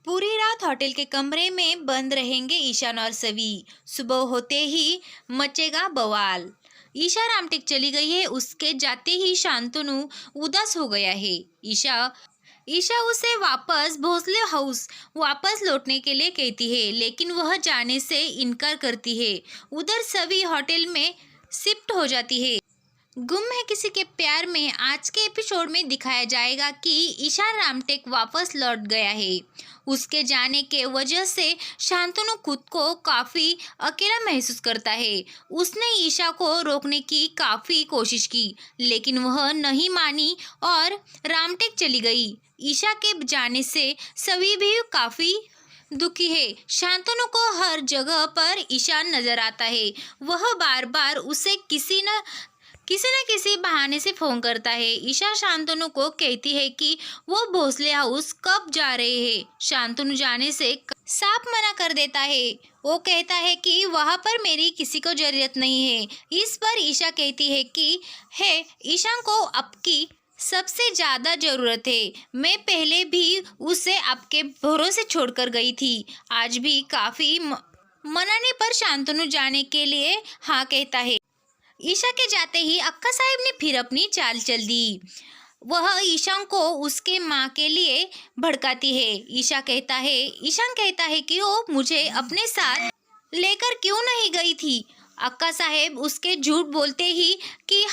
पूरी रात होटल के कमरे में बंद रहेंगे ईशान और सवी। सुबह होते ही मचेगा बवाल। ईशा रामटेक चली गई है, उसके जाते ही शांतनु उदास हो गया है। ईशा ईशा उसे वापस भोसले हाउस वापस लौटने के लिए कहती है, लेकिन वह जाने से इनकार करती है। उधर सभी होटल में शिफ्ट हो जाती है। गुम है किसी के प्यार में आज के एपिसोड में दिखाया जाएगा कि ईशान रामटेक वापस लौट गया है। उसके जाने के वजह से शांतनु खुद को काफ़ी अकेला महसूस करता है। उसने ईशा को रोकने की काफ़ी कोशिश की, लेकिन वह नहीं मानी और रामटेक चली गई। ईशा के जाने से सभी भी काफ़ी दुखी है। शांतनु को हर जगह पर ईशान नजर आता है। वह बार बार उसे किसी न किसी बहाने से फोन करता है। ईशा शांतनु को कहती है कि वो भोसले हाउस कब जा रहे हैं। शांतनु जाने से साफ मना कर देता है। वो कहता है कि वहाँ पर मेरी किसी को जरूरत नहीं है। इस पर ईशा कहती है कि ईशा को आपकी सबसे ज़्यादा ज़रूरत है। मैं पहले भी उसे आपके भरोसे छोड़कर गई थी। आज भी काफ़ी मनाने पर शांतनु जाने के लिए हाँ कहता है। ईशा के जाते ही अक्का साहब ने फिर अपनी चाल चल दी। वह ईशान को उसके माँ के लिए भड़काती है। ईशान कहता है कि वो मुझे अपने साथ लेकर क्यों नहीं गई थी। अक्का साहेब उसके झूठ बोलते ही कि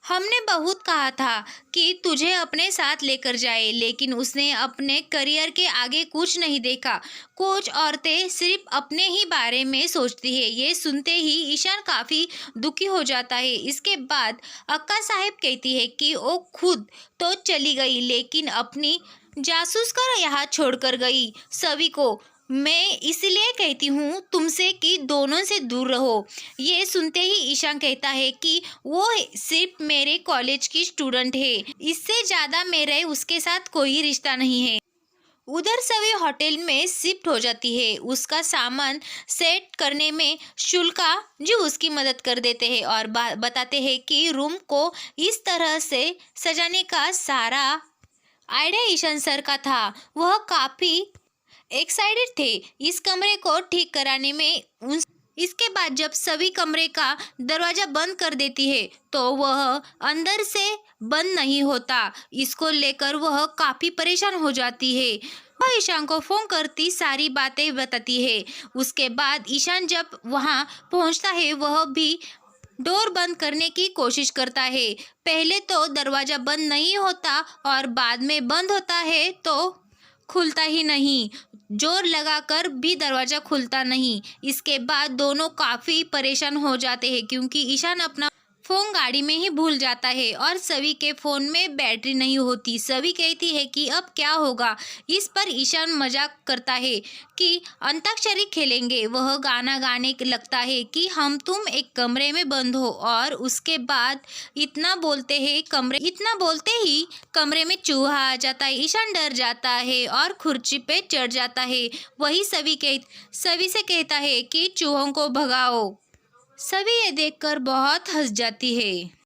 हमने बहुत कहा था कि तुझे अपने साथ लेकर जाए, लेकिन उसने अपने करियर के आगे कुछ नहीं देखा। कुछ औरतें सिर्फ अपने ही बारे में सोचती है। ये सुनते ही ईशान काफ़ी दुखी हो जाता है। इसके बाद अक्का साहेब कहती है कि वो खुद तो चली गई, लेकिन अपनी जासूस कर यहाँ छोड़कर गई सभी को। मैं इसलिए कहती हूँ तुमसे कि दोनों से दूर रहो। ये सुनते ही ईशान कहता है कि वो सिर्फ मेरे कॉलेज की स्टूडेंट है, इससे ज़्यादा मेरे उसके साथ कोई रिश्ता नहीं है। उधर सभी होटल में शिफ्ट हो जाती है। उसका सामान सेट करने में शुल्का जी उसकी मदद कर देते हैं और बताते हैं कि रूम को इस तरह से सजाने का सारा आइडिया ईशान सर का था। वह काफ़ी एक्साइटेड थे इस कमरे को ठीक कराने में। इसके बाद जब सभी कमरे का दरवाज़ा बंद कर देती है तो वह अंदर से बंद नहीं होता। इसको लेकर वह काफ़ी परेशान हो जाती है। वह ईशान को फ़ोन करती सारी बातें बताती है। उसके बाद ईशान जब वहाँ पहुँचता है वह भी डोर बंद करने की कोशिश करता है। पहले तो दरवाज़ा बंद नहीं होता और बाद में बंद होता है तो खुलता ही नहीं। जोर लगाकर भी दरवाज़ा खुलता नहीं। इसके बाद दोनों काफ़ी परेशान हो जाते हैं क्योंकि ईशान अपना फ़ोन गाड़ी में ही भूल जाता है और सभी के फ़ोन में बैटरी नहीं होती। सभी कहती है कि अब क्या होगा। इस पर ईशान मजाक करता है कि अंताक्षरी खेलेंगे। वह गाना गाने लगता है कि हम तुम एक कमरे में बंद हो, और उसके बाद इतना बोलते ही कमरे में चूहा आ जाता है। ईशान डर जाता है और कुर्सी पे चढ़ जाता है। वही सभी से कहता है कि चूहों को भगाओ। सभी ये देखकर बहुत हंस जाती है।